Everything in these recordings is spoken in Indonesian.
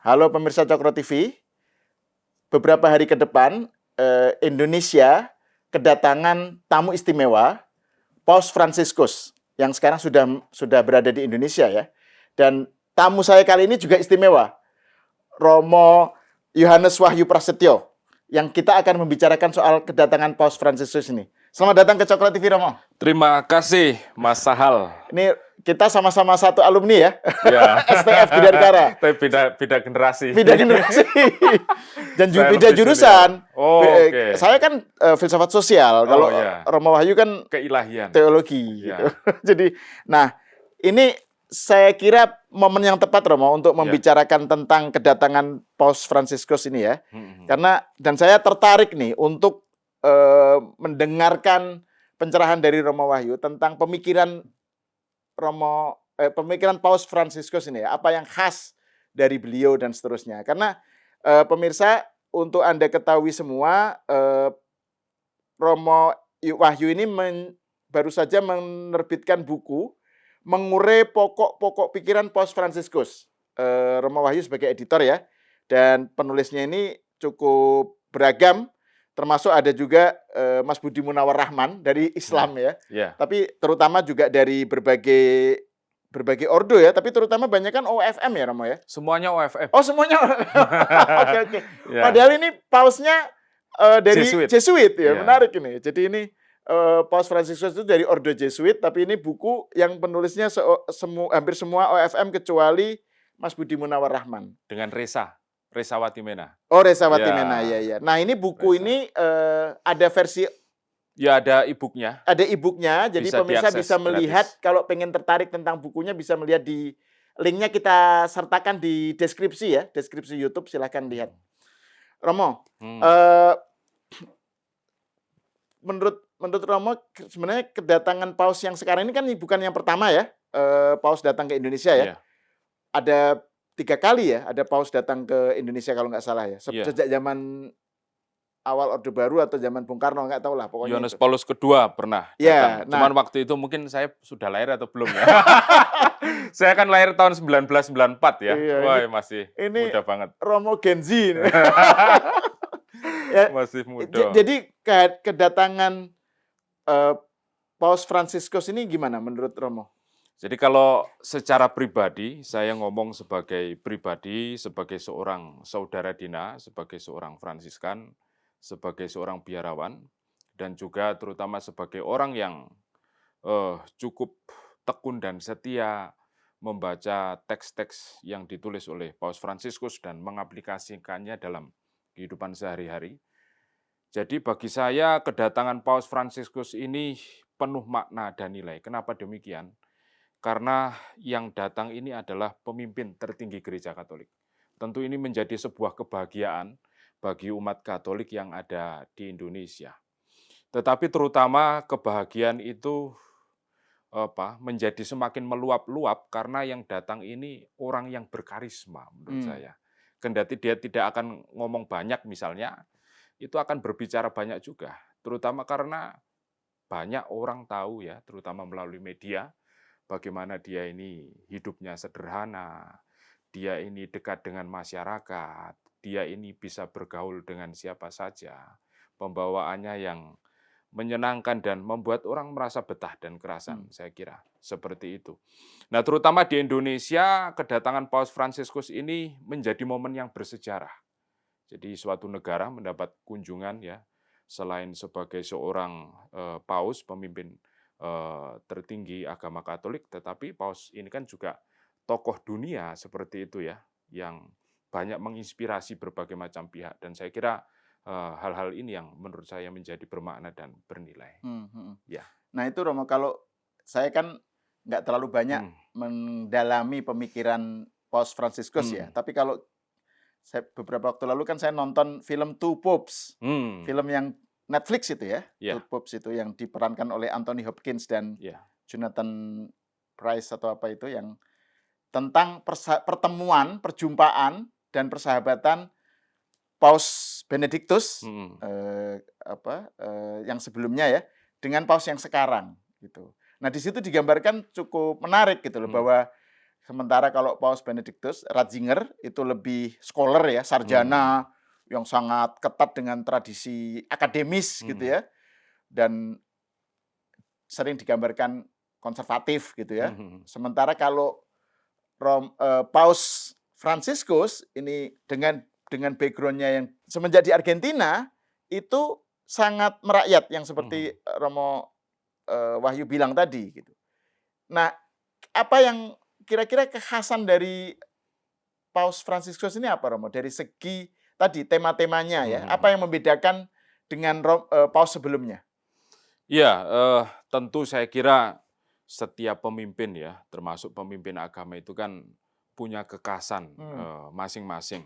Halo pemirsa Cokro TV, beberapa hari ke depan Indonesia kedatangan tamu istimewa, Paus Fransiskus yang sekarang sudah berada di Indonesia ya. Dan tamu saya kali ini juga istimewa, Romo Yohanes Wahyu Prasetyo, yang kita akan membicarakan soal kedatangan Paus Fransiskus ini. Selamat datang ke Cokro TV, Romo. Terima kasih, Mas Sahal. Ini kita sama-sama satu alumni ya, Ya. STF Bidakara. Tapi beda generasi. Beda generasi. Dan Saya beda lebih jurusan. Oh, oke. Saya kan filsafat sosial. Kalau ya. Romo Wahyu kan Keilahian. teologi. Ya. Gitu. Jadi, nah ini saya kira momen yang tepat, Romo, untuk membicarakan tentang kedatangan Paus Fransiskus ini ya. Karena dan saya tertarik nih untuk mendengarkan pencerahan dari Romo Wahyu tentang pemikiran pemikiran Paus Fransiskus ini ya, apa yang khas dari beliau dan seterusnya. Karena pemirsa, untuk Anda ketahui semua, Romo Wahyu ini baru saja menerbitkan buku mengurai pokok-pokok pikiran Paus Fransiskus. Romo Wahyu sebagai editor ya, dan penulisnya ini cukup beragam. Termasuk ada juga Mas Budi Munawar Rahman dari Islam ya. Tapi terutama juga dari berbagai ordo ya, tapi terutama banyak kan OFM ya, Romo ya? Semuanya OFM. Oh, semuanya. Oke. Padahal ini pausnya dari Jesuit ya, menarik ini. Jadi ini Paus Fransiskus itu dari ordo Jesuit, tapi ini buku yang penulisnya hampir semua OFM kecuali Mas Budi Munawar Rahman. Dengan Resa Watimena. Oh, Resa Watimena, ya. Nah, ini buku ini ada versi. Ya, ada e-booknya. Ada e-booknya, jadi pemirsa bisa melihat gratis. Kalau pengen tertarik tentang bukunya bisa melihat di linknya kita sertakan di deskripsi ya, deskripsi YouTube, silahkan lihat. Romo, menurut Romo sebenarnya kedatangan Paus yang sekarang ini kan bukan yang pertama ya, Paus datang ke Indonesia ya. Ada 3 kali ya, ada Paus datang ke Indonesia kalau nggak salah ya. Sejak zaman awal Orde Baru atau zaman Bung Karno, nggak tahu lah pokoknya. Yohanes Paulus kedua pernah datang. Cuman waktu itu mungkin saya sudah lahir atau belum ya. Saya kan lahir tahun 1994 ya. Wah, masih muda banget. Romo Gen Z. Masih muda. Jadi kedatangan Paus Fransiskus ini gimana menurut Romo? Jadi kalau secara pribadi, saya ngomong sebagai pribadi, sebagai seorang saudara Dina, sebagai seorang Fransiskan, sebagai seorang biarawan, dan juga terutama sebagai orang yang cukup tekun dan setia membaca teks-teks yang ditulis oleh Paus Fransiskus dan mengaplikasikannya dalam kehidupan sehari-hari. Jadi bagi saya kedatangan Paus Fransiskus ini penuh makna dan nilai. Kenapa demikian? Karena yang datang ini adalah pemimpin tertinggi Gereja Katolik. Tentu ini menjadi sebuah kebahagiaan bagi umat Katolik yang ada di Indonesia. Tetapi terutama kebahagiaan itu menjadi semakin meluap-luap karena yang datang ini orang yang berkarisma menurut saya. Kendati dia tidak akan ngomong banyak misalnya, itu akan berbicara banyak juga. Terutama karena banyak orang tahu ya, terutama melalui media, bagaimana dia ini hidupnya sederhana, dia ini dekat dengan masyarakat, dia ini bisa bergaul dengan siapa saja, pembawaannya yang menyenangkan dan membuat orang merasa betah dan kerasan, saya kira seperti itu. Nah, terutama di Indonesia, kedatangan Paus Fransiskus ini menjadi momen yang bersejarah. Jadi suatu negara mendapat kunjungan ya, selain sebagai seorang paus, pemimpin tertinggi agama Katolik, tetapi Paus ini kan juga tokoh dunia seperti itu ya, yang banyak menginspirasi berbagai macam pihak, dan saya kira hal-hal ini yang menurut saya menjadi bermakna dan bernilai. Ya. Nah itu Romo, kalau saya kan nggak terlalu banyak mendalami pemikiran Paus Fransiskus ya, tapi kalau beberapa waktu lalu kan saya nonton film Two Popes, film yang Netflix itu ya, Two Popes itu yang diperankan oleh Anthony Hopkins dan Jonathan Pryce atau apa itu, yang tentang pertemuan, perjumpaan dan persahabatan Paus Benedictus yang sebelumnya ya dengan Paus yang sekarang gitu. Nah di situ digambarkan cukup menarik gitu loh, bahwa Sementara kalau Paus Benedictus Ratzinger itu lebih scholar ya, sarjana yang sangat ketat dengan tradisi akademis gitu ya, dan sering digambarkan konservatif gitu ya. Sementara kalau Paus Fransiskus ini dengan background-nya yang semenjak di Argentina itu sangat merakyat yang seperti Romo Wahyu bilang tadi gitu. Nah, apa yang kira-kira kekhasan dari Paus Fransiskus ini apa, Romo? Dari segi tadi tema-temanya ya, apa yang membedakan dengan Paus sebelumnya? Ya, tentu saya kira setiap pemimpin ya, termasuk pemimpin agama itu kan punya kekhasan masing-masing.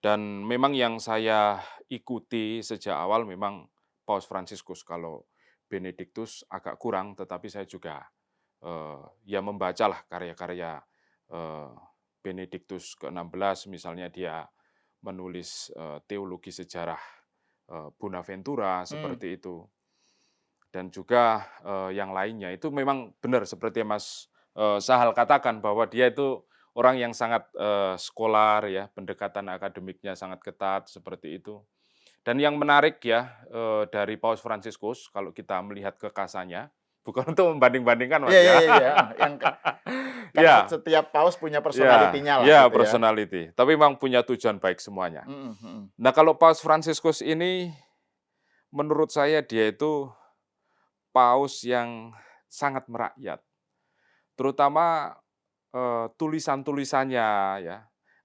Dan memang yang saya ikuti sejak awal memang Paus Fransiskus. Kalau Benedictus agak kurang, tetapi saya juga ya membacalah karya-karya eh, Benedictus ke-16, misalnya dia menulis teologi sejarah Bonaventura seperti itu. Dan juga yang lainnya itu memang benar seperti Mas Sahal katakan bahwa dia itu orang yang sangat skolar ya, pendekatan akademiknya sangat ketat seperti itu. Dan yang menarik ya dari Paus Fransiskus kalau kita melihat kekhasannya, bukan untuk membanding-bandingkan Mas Iya, iya, ya. iya, yang kan Ya, setiap paus punya ya, personalitinya lah ya gitu ya. personality. Tapi memang punya tujuan baik semuanya. Mhm, mhm. Nah kalau Paus Fransiskus ini menurut saya dia itu paus yang sangat merakyat. Terutama tulisan-tulisannya ya,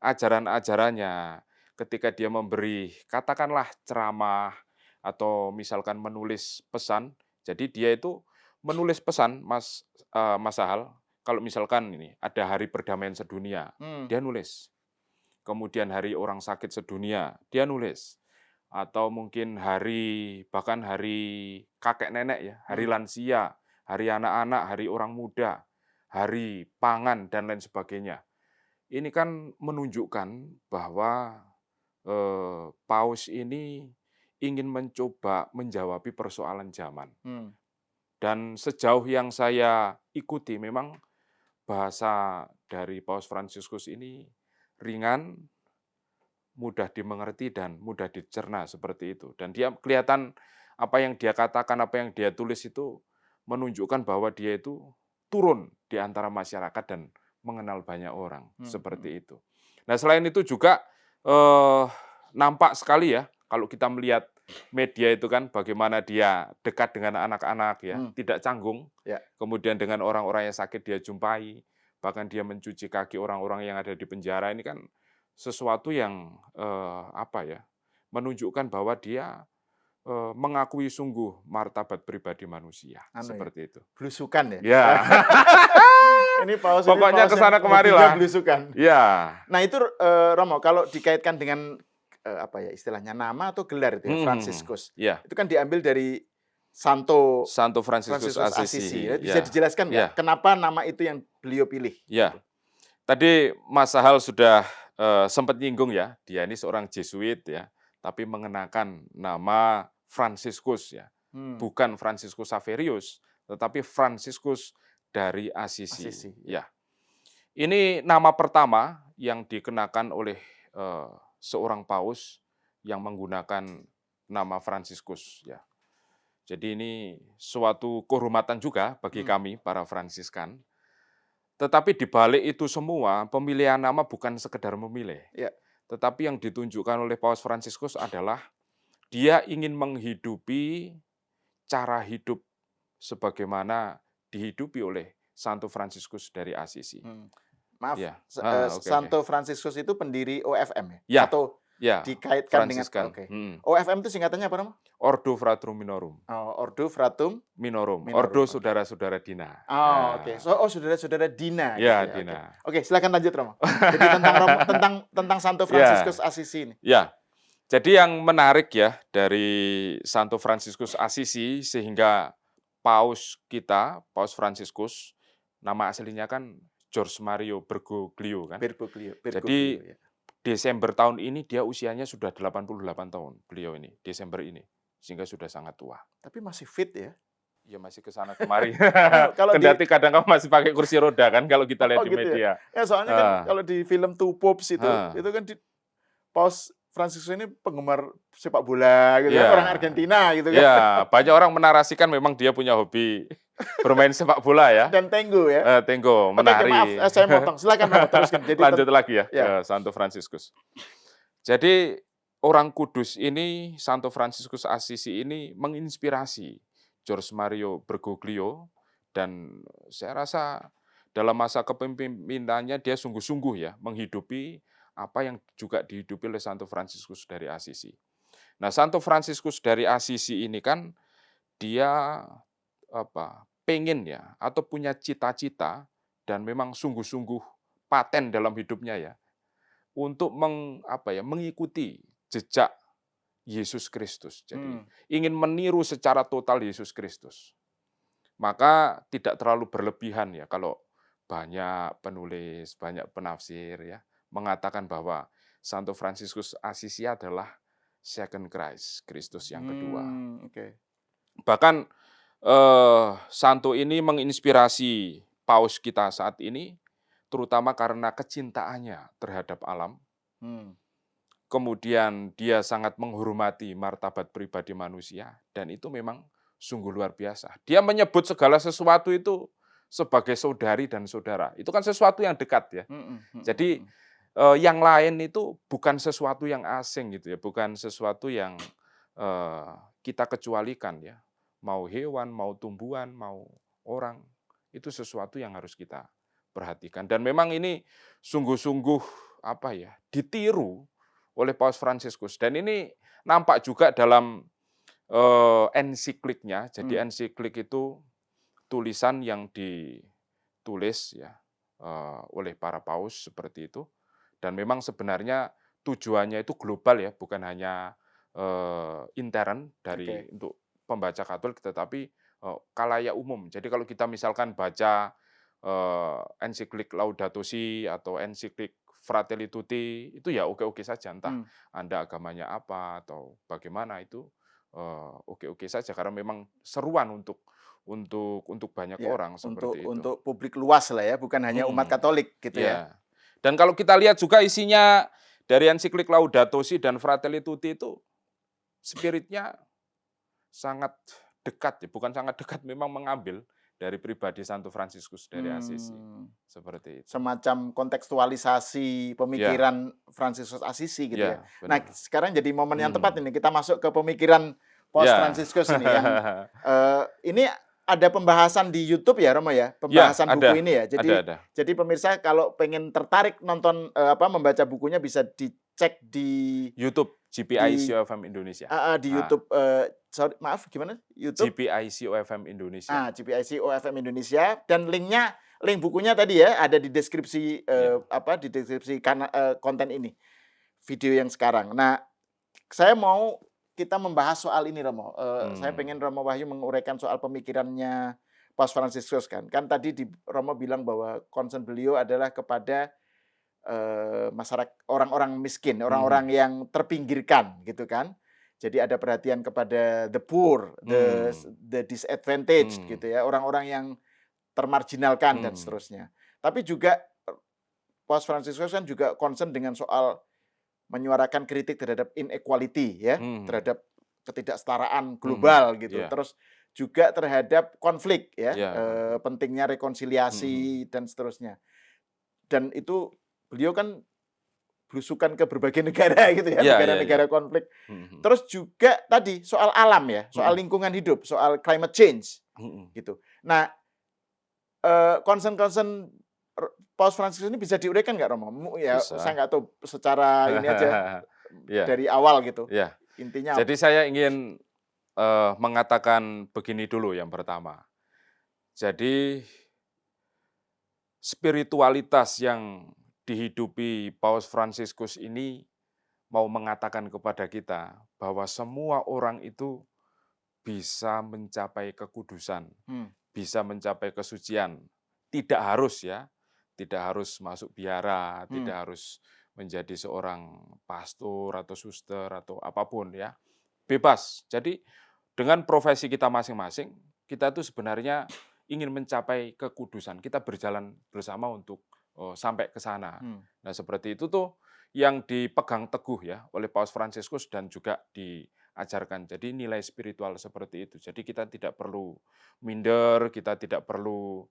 ajaran-ajarannya, ketika dia memberi katakanlah ceramah atau misalkan menulis pesan, jadi dia itu menulis pesan Mas Sahal, kalau misalkan ini ada hari perdamaian sedunia, Hmm. dia nulis. Kemudian hari orang sakit sedunia, dia nulis. Atau mungkin bahkan hari kakek nenek ya, hari lansia, hari anak-anak, hari orang muda, hari pangan, dan lain sebagainya. Ini kan menunjukkan bahwa Paus ini ingin mencoba menjawabi persoalan zaman. Hmm. Dan sejauh yang saya ikuti memang bahasa dari Paus Fransiskus ini ringan, mudah dimengerti dan mudah dicerna seperti itu. Dan dia kelihatan apa yang dia katakan, apa yang dia tulis itu menunjukkan bahwa dia itu turun di antara masyarakat dan mengenal banyak orang seperti itu. Nah, selain itu juga nampak sekali ya kalau kita melihat media itu kan bagaimana dia dekat dengan anak-anak ya, tidak canggung. Ya. Kemudian dengan orang-orang yang sakit dia jumpai, bahkan dia mencuci kaki orang-orang yang ada di penjara. Ini kan sesuatu yang menunjukkan bahwa dia mengakui sungguh martabat pribadi manusia seperti itu. Blusukan ya. Ya. Ini paus Pokoknya ini paus kesana yang kemari hobinya lah. blusukan. Ya. Nah itu Romo kalau dikaitkan dengan apa ya istilahnya nama atau gelar itu ya Fransiskus. Ya. Itu kan diambil dari Santo Fransiskus Assisi. Bisa dijelaskan nggak kenapa nama itu yang beliau pilih? Ya. Tadi Mas Sahal sudah sempat nyinggung ya, dia ini seorang Jesuit ya, tapi mengenakan nama Fransiskus ya. Bukan Fransiskus Saverius, tetapi Fransiskus dari Assisi. Ya. Ini nama pertama yang dikenakan oleh seorang paus yang menggunakan nama Fransiskus ya. Jadi ini suatu kehormatan juga bagi kami para Fransiskan. Tetapi di balik itu semua, pemilihan nama bukan sekedar memilih. Ya. Tetapi yang ditunjukkan oleh Paus Fransiskus adalah dia ingin menghidupi cara hidup sebagaimana dihidupi oleh Santo Fransiskus dari Assisi. Maaf, Ya. Santo Fransiskus itu pendiri OFM ya? Ya. Atau Ya, dikaitkan Fransiskan. dengan OFM itu singkatannya apa, Romo? Ordo Fratrum Minorum. Ordo Fratum Minorum. Ordo saudara-saudara Dina. Oke. Saudara-saudara Dina. Ya, gitu ya. Dina. Oke, silakan lanjut, Romo. Jadi tentang Santo Fransiskus Assisi ini. Ya. Jadi yang menarik ya dari Santo Fransiskus Assisi sehingga Paus kita, Paus Fransiskus, nama aslinya kan George Mario Bergoglio kan. Bergoglio. Jadi ya. Desember tahun ini dia usianya sudah 88 tahun beliau ini, Desember ini. Sehingga sudah sangat tua. Tapi masih fit ya? Ya masih ke sana kemari. Kalau di Kendati kadang kamu masih pakai kursi roda kan kalau kita lihat oh di gitu ya? media. Ya soalnya kan Heeh, kalau di film Two Popes heeh. itu kan Paus Fransiskus ini penggemar sepak bola gitu kan, Iya, orang Argentina gitu kan, iya, banyak orang menarasikan memang dia punya hobi bermain sepak bola ya, dan Tenggo ya. tenggo, Oke oke maaf, menari. saya motong, silakan Romo teruskan. Jadi Lanjut lagi ya ya, ke Santo Fransiskus. Jadi orang kudus ini, Santo Fransiskus Assisi ini menginspirasi George Mario Bergoglio dan saya rasa dalam masa kepemimpinannya dia sungguh-sungguh ya menghidupi apa yang juga dihidupi oleh Santo Fransiskus dari Assisi. Nah, Santo Fransiskus dari Assisi ini kan dia pengen ya atau punya cita-cita dan memang sungguh-sungguh paten dalam hidupnya ya untuk mengikuti jejak Yesus Kristus. Jadi hmm, ingin meniru secara total Yesus Kristus. Maka tidak terlalu berlebihan ya kalau banyak penulis, banyak penafsir ya mengatakan bahwa Santo Fransiskus Assisi adalah second Christ, Kristus yang kedua. oke. Bahkan Santo ini menginspirasi paus kita saat ini terutama karena kecintaannya terhadap alam. Hmm, Kemudian dia sangat menghormati martabat pribadi manusia dan itu memang sungguh luar biasa. Dia menyebut segala sesuatu itu sebagai saudari dan saudara. Itu kan sesuatu yang dekat ya. mhm mhm Jadi mhm. yang lain itu bukan sesuatu yang asing gitu ya, bukan sesuatu yang kita kecualikan ya. Mau hewan, mau tumbuhan, mau orang, itu sesuatu yang harus kita perhatikan. Dan memang ini sungguh-sungguh ditiru oleh Paus Fransiskus dan ini nampak juga dalam, ensikliknya. Jadi Mmm, ensiklik itu tulisan yang ditulis ya, oleh para paus seperti itu dan memang sebenarnya tujuannya itu global ya, bukan hanya, intern dari oke. untuk pembaca Katolik tetapi, khalayak umum. Jadi kalau kita misalkan baca, ensiklik Laudato Si atau ensiklik Fratelli Tutti itu ya oke-oke saja, entah Mmm, Anda agamanya apa atau bagaimana itu, oke-oke saja karena memang seruan untuk banyak ya orang seperti itu. untuk publik luas lah ya, bukan hanya umat Mhm, Katolik gitu ya? iya. Dan kalau kita lihat juga isinya dari ensiklik Laudato Si dan Fratelli Tutti itu spiritnya sangat dekat ya, bukan sangat dekat, memang mengambil dari pribadi Santo Fransiskus dari Assisi, Mmm, seperti itu. semacam kontekstualisasi Ya, pemikiran Fransiskus Assisi gitu ya. ya, Nah, benar. sekarang jadi momen yang tepat Mhm, ini, kita masuk ke pemikiran Paus ya. Fransiskus ini yang, ini ada pembahasan di YouTube ya, Romo, ya? Ya, Pembahasan buku ini ya. ada. Jadi pemirsa kalau pengen tertarik nonton, membaca bukunya bisa dicek YouTube, di GPI COFM Indonesia. di Ah, YouTube, maaf gimana? YouTube? GPI COFM Indonesia. GPIC OFM Indonesia dan link bukunya tadi ya ada di deskripsi, Ya. di deskripsi konten ini, video yang sekarang. Nah, saya mau kita membahas soal ini Romo, saya Hmm. pengen Romo Wahyu menguraikan soal pemikirannya Paus Fransiskus kan. Kan tadi Romo bilang bahwa concern beliau adalah kepada, orang-orang miskin, orang-orang Mhm. yang terpinggirkan gitu kan. Jadi ada perhatian kepada the poor, Hmm. the disadvantaged Hmm. gitu ya, orang-orang yang termarginalkan dan Hmm. seterusnya. Tapi juga Paus Fransiskus kan juga concern dengan soal menyuarakan kritik terhadap inequality ya, Hmm. terhadap ketidaksetaraan Mhm. global gitu. Iya, Terus juga terhadap konflik ya, iya, konflik. pentingnya Mhm. rekonsiliasi dan seterusnya. Dan itu beliau kan belusukan ke berbagai negara gitu ya, Iya. negara-negara konflik. Mhm. Terus juga tadi soal alam ya, soal Mhm. lingkungan hidup, soal climate change Mhm. gitu. Nah, concern-concern Paus Fransiskus ini bisa diuraikan nggak Romo? Ya saya Bisa. nggak tahu secara ini aja, Iya, dari awal gitu, iya. intinya Jadi saya ingin, mengatakan begini dulu yang pertama. Jadi spiritualitas yang dihidupi Paus Fransiskus ini mau mengatakan kepada kita bahwa semua orang itu bisa mencapai kekudusan, hmm, bisa mencapai kesucian. Tidak harus ya, tidak harus masuk biara, hmm, tidak harus menjadi seorang pastor atau suster atau apapun ya. Bebas. Jadi dengan profesi kita masing-masing, kita tuh sebenarnya ingin mencapai kekudusan. Kita berjalan bersama untuk sampai ke sana. Hmm. Nah, seperti itu tuh yang dipegang teguh ya oleh Paus Fransiskus dan juga diajarkan. Jadi nilai spiritual seperti itu. Jadi kita tidak perlu minder, kita tidak perlu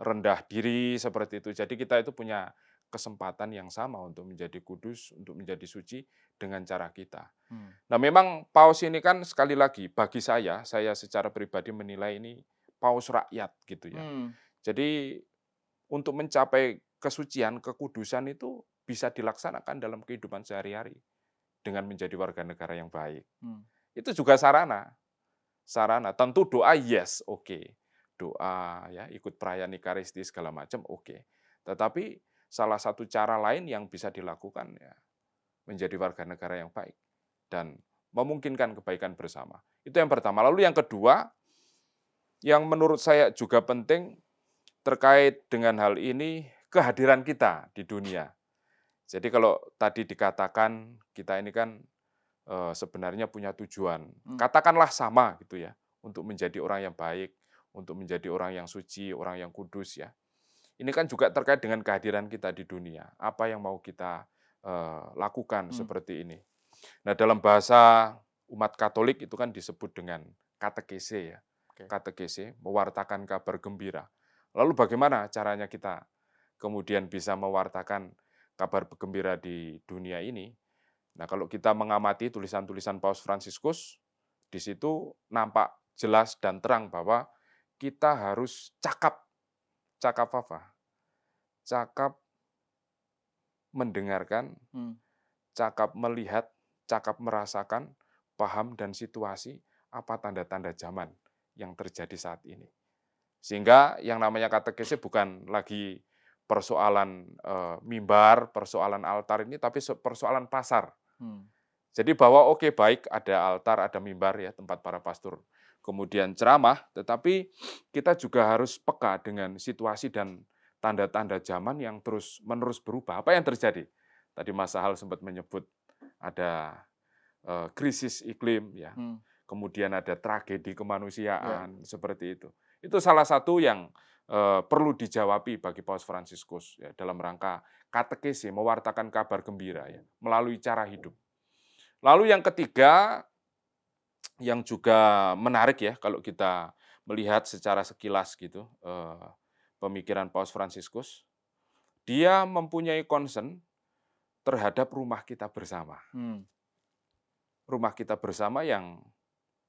rendah diri seperti itu. Jadi kita itu punya kesempatan yang sama untuk menjadi kudus, untuk menjadi suci dengan cara kita. Hmm. Nah, memang paus ini kan sekali lagi bagi saya secara pribadi menilai ini paus rakyat gitu ya. Hmm. Jadi untuk mencapai kesucian, kekudusan itu bisa dilaksanakan dalam kehidupan sehari-hari dengan menjadi warga negara yang baik. Hmm. Itu juga sarana. Sarana tentu doa yes, oke. Doa ya, ikut perayaan Ekaristi segala macam oke. Tetapi salah satu cara lain yang bisa dilakukan ya menjadi warga negara yang baik dan memungkinkan kebaikan bersama. Itu yang pertama. Lalu yang kedua, yang menurut saya juga penting terkait dengan hal ini, kehadiran kita di dunia. Jadi kalau tadi dikatakan kita ini kan sebenarnya punya tujuan, katakanlah sama gitu ya, untuk menjadi orang yang baik, untuk menjadi orang yang suci, orang yang kudus ya. Ini kan juga terkait dengan kehadiran kita di dunia. Apa yang mau kita lakukan seperti ini. Nah, dalam bahasa umat Katolik itu kan disebut dengan katekese ya. Oke. Katekese, mewartakan kabar gembira. Lalu bagaimana caranya kita kemudian bisa mewartakan kabar gembira di dunia ini? Nah, kalau kita mengamati tulisan-tulisan Paus Fransiskus, di situ nampak jelas dan terang bahwa kita harus cakap. Cakap apa? Cakap mendengarkan, Hmm. cakap melihat, cakap merasakan, paham dan situasi apa tanda-tanda zaman yang terjadi saat ini. Sehingga yang namanya katekese bukan lagi persoalan mimbar, persoalan altar ini, tapi persoalan pasar. Hmm. Jadi bahwa oke baik ada altar, ada mimbar ya tempat para pastor kemudian ceramah, tetapi kita juga harus peka dengan situasi dan tanda-tanda zaman yang terus-menerus berubah. Apa yang terjadi? Tadi Mas Sahal sempat menyebut ada krisis iklim ya. Hmm. Kemudian ada tragedi Ya. kemanusiaan seperti itu. Itu salah satu yang perlu dijawabi bagi Paus Fransiskus ya, dalam rangka katekese, mewartakan kabar gembira ya, melalui cara hidup. Lalu yang ketiga, yang juga menarik ya kalau kita melihat secara sekilas gitu pemikiran Paus Fransiskus, dia mempunyai concern terhadap rumah kita bersama. Hmm. Rumah kita bersama yang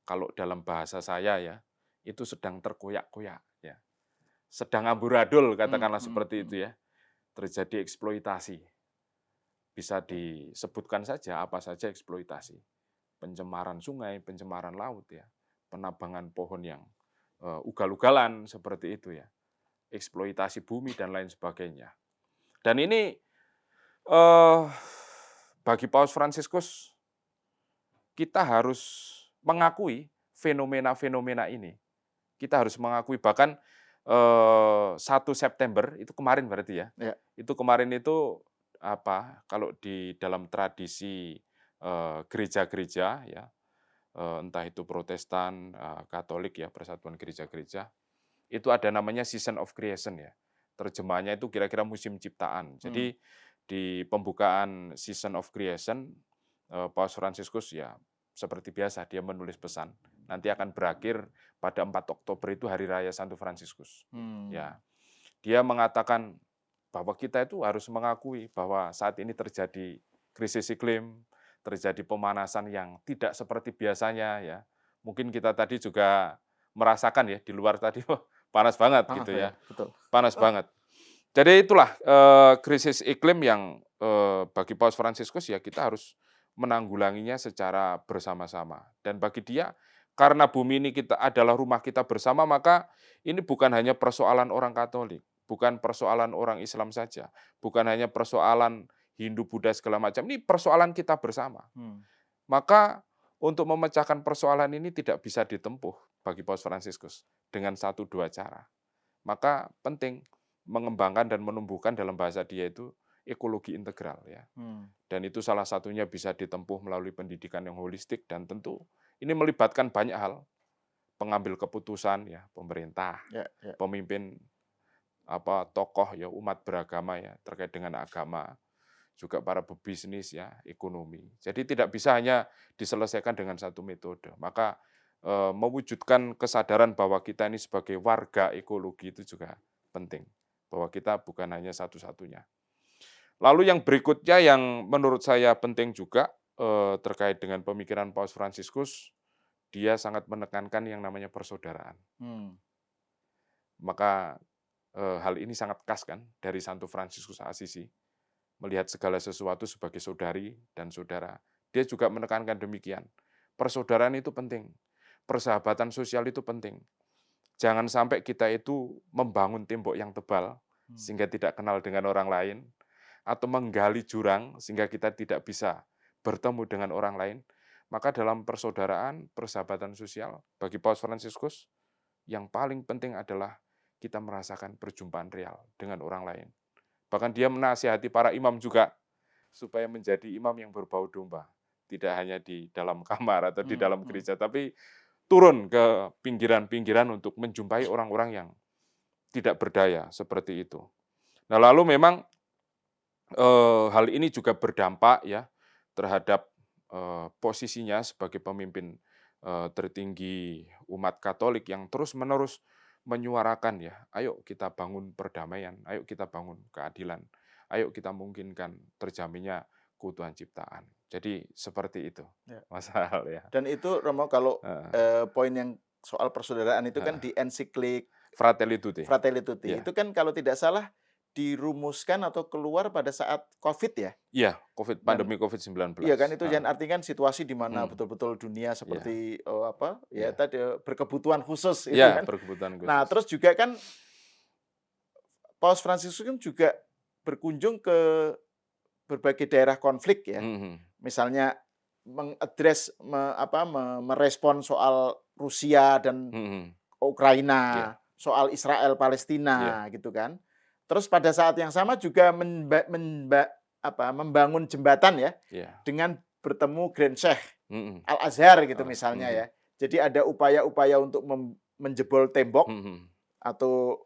kalau dalam bahasa saya ya, itu sedang terkoyak-koyak ya. Sedang amburadul katakanlah seperti itu ya. Terjadi eksploitasi. Bisa disebutkan saja apa saja eksploitasi. Pencemaran sungai, pencemaran laut ya. Penabangan pohon yang ugal-ugalan seperti itu ya. Eksploitasi bumi dan lain sebagainya. Dan ini bagi Paus Fransiskus kita harus mengakui fenomena-fenomena ini. Kita harus mengakui bahkan 1 September itu kemarin berarti ya. Ya. Itu kemarin itu apa, kalau di dalam tradisi gereja-gereja ya, entah itu Protestan, Katolik ya, Persatuan Gereja-gereja, itu ada namanya Season of Creation ya. Terjemahannya itu kira-kira musim ciptaan. Jadi di pembukaan Season of Creation, Paus Fransiskus ya seperti biasa dia menulis pesan. Nanti akan berakhir pada 4 Oktober itu Hari Raya Santo Fransiskus. Ya. Dia mengatakan bahwa kita itu harus mengakui bahwa saat ini terjadi krisis iklim, terjadi pemanasan yang tidak seperti biasanya ya. Mungkin kita tadi juga merasakan ya di luar tadi panas banget Panas gitu ya, ya. betul. Panas banget. Jadi itulah krisis iklim yang bagi Paus Fransiskus ya kita harus menanggulanginya secara bersama-sama. Dan bagi dia karena bumi ini kita adalah rumah kita bersama, maka ini bukan hanya persoalan orang Katolik, bukan persoalan orang Islam saja, bukan hanya persoalan Hindu, Buddha segala macam, ini persoalan kita bersama. Maka untuk memecahkan persoalan ini tidak bisa ditempuh bagi Paus Fransiskus dengan 1-2 cara. Maka penting mengembangkan dan menumbuhkan dalam bahasa dia itu ekologi integral ya. Dan itu salah satunya bisa ditempuh melalui pendidikan yang holistik dan tentu ini melibatkan banyak hal. pengambil keputusan ya, pemerintah, Ya, ya. pemimpin tokoh ya umat beragama ya terkait dengan agama, juga para pebisnis ya, ekonomi. Jadi tidak bisa hanya diselesaikan dengan satu metode. Maka mewujudkan kesadaran bahwa kita ini sebagai warga ekologi itu juga penting. Bahwa kita bukan hanya satu-satunya. Lalu yang berikutnya yang menurut saya penting juga terkait dengan pemikiran Paus Fransiskus, dia sangat menekankan yang namanya persaudaraan. Hmm. Maka hal ini sangat khas kan dari Santo Fransiskus Asisi, melihat segala sesuatu sebagai saudari dan saudara. Dia juga menekankan demikian. Persaudaraan itu penting. Persahabatan sosial itu penting. Jangan sampai kita itu membangun tembok yang tebal sehingga tidak kenal dengan orang lain, atau menggali jurang sehingga kita tidak bisa bertemu dengan orang lain. Maka dalam persaudaraan, persahabatan sosial, bagi Paus Fransiskus, yang paling penting adalah kita merasakan perjumpaan real dengan orang lain. Bahkan dia menasihati para imam juga supaya menjadi imam yang berbau domba. Tidak hanya di dalam kamar atau di dalam gereja, tapi turun ke pinggiran-pinggiran untuk menjumpai orang-orang yang tidak berdaya seperti itu. Nah, lalu memang hal ini juga berdampak ya terhadap posisinya sebagai pemimpin tertinggi umat Katolik yang terus-menerus menyuarakan ya, ayo kita bangun perdamaian, ayo kita bangun keadilan, ayo kita mungkinkan terjaminnya keutuhan ciptaan. Jadi seperti itu, Ya. Mas Hal ya. Dan itu Romo kalau Heeh. poin yang soal persaudaraan itu kan Heeh. di ensiklik Fratelli Tutti. Fratelli Tutti. Ya. Itu kan kalau tidak salah dirumuskan atau keluar pada saat COVID ya. Iya, Dan pandemi COVID-19. iya kan itu Heeh. yang artinya kan situasi di mana Hmm. betul-betul dunia Iya. seperti Iya. tadi berkebutuhan khusus itu Ya, kan. berkebutuhan Nah, khusus. terus juga kan Paus Fransiskus kan juga berkunjung ke berbagai daerah konflik ya. Mhm. Misalnya merespon soal Rusia dan Mhm. Ukraina, Iya. soal Israel Iya. Palestina gitu kan. Terus pada saat yang sama juga membangun jembatan ya Iya. dengan bertemu Grand Sheikh Mhm. Al-Azhar gitu Alas. misalnya Mhm. ya. Jadi ada upaya-upaya untuk menjebol tembok Mhm. atau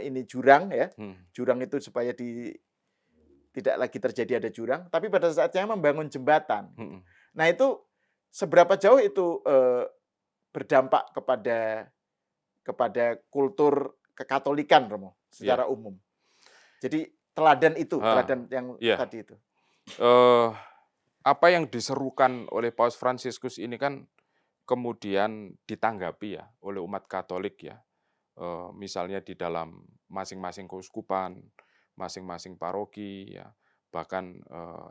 ini jurang ya. Mhm. Jurang itu supaya tidak lagi terjadi ada jurang, tapi pada saatnya membangun jembatan. Mhm. Nah, itu seberapa jauh itu berdampak kepada kultur kekatolikan, Romo, Iya. secara umum. Jadi teladan Ah, yang iya. tadi itu. Apa yang diserukan oleh Paus Fransiskus ini kan kemudian ditanggapi ya oleh umat Katolik ya. Misalnya di dalam masing-masing keuskupan, masing-masing paroki ya, bahkan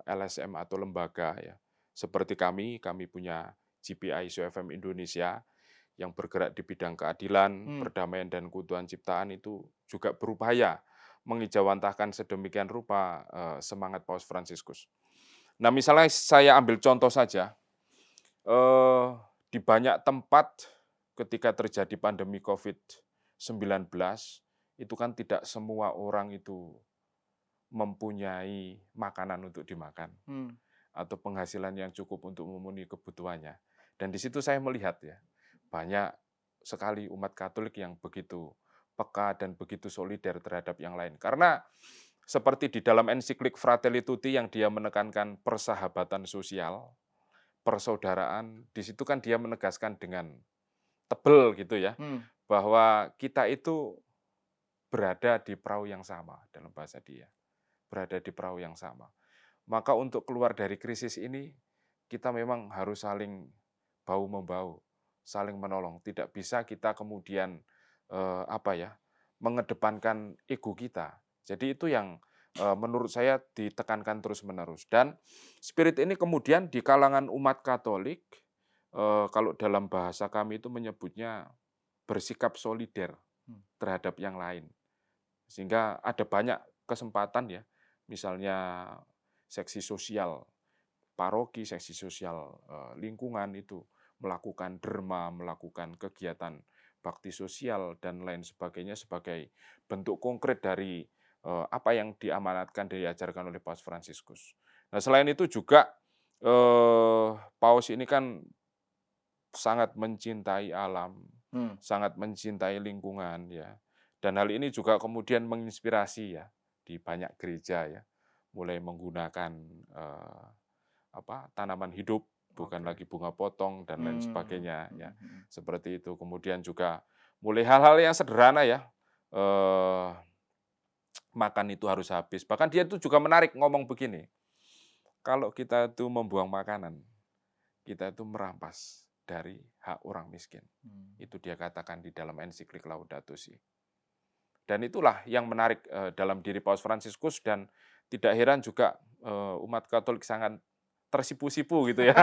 LSM atau lembaga ya. Seperti kami punya GPI SUFM Indonesia yang bergerak di bidang keadilan, perdamaian dan keutuhan ciptaan itu juga berupaya mengijawantahkan sedemikian rupa semangat Paus Fransiskus. Nah, misalnya saya ambil contoh saja, di banyak tempat ketika terjadi pandemi COVID-19, itu kan tidak semua orang itu mempunyai makanan untuk dimakan atau penghasilan yang cukup untuk memenuhi kebutuhannya. Dan di situ saya melihat ya, banyak sekali umat Katolik yang begitu peka dan begitu solider terhadap yang lain. Karena seperti di dalam ensiklik Fratelli Tutti yang dia menekankan persahabatan sosial, persaudaraan, di situ kan dia menegaskan dengan tebel gitu ya, bahwa kita itu berada di perahu yang sama dalam bahasa dia. Berada di perahu yang sama. Maka untuk keluar dari krisis ini, kita memang harus saling bahu-membahu, saling menolong. Tidak bisa kita kemudian mengedepankan ego kita. Jadi itu yang menurut saya ditekankan terus-menerus. Dan spirit ini kemudian di kalangan umat Katolik, kalau dalam bahasa kami itu menyebutnya bersikap solider terhadap yang lain. Sehingga ada banyak kesempatan ya, misalnya seksi sosial paroki, seksi sosial lingkungan itu melakukan derma, melakukan kegiatan bakti sosial dan lain sebagainya sebagai bentuk konkret dari apa yang diamanatkan dan diajarkan oleh Paus Fransiskus. Nah, selain itu juga Paus ini kan sangat mencintai alam, sangat mencintai lingkungan ya. Dan hal ini juga kemudian menginspirasi ya di banyak gereja ya, mulai menggunakan tanaman hidup, bukan Oke. lagi bunga potong dan lain sebagainya ya. Mhm. Seperti itu. Kemudian juga mulai hal-hal yang sederhana ya. eh, Makan itu harus habis. Bahkan dia itu juga menarik ngomong begini. Kalau kita itu membuang makanan, kita itu merampas dari hak orang miskin. Itu dia katakan di dalam ensiklik Laudato Si. Dan itulah yang menarik dalam diri Paus Fransiskus, dan tidak heran juga umat Katolik sangat tersipu-sipu gitu ya.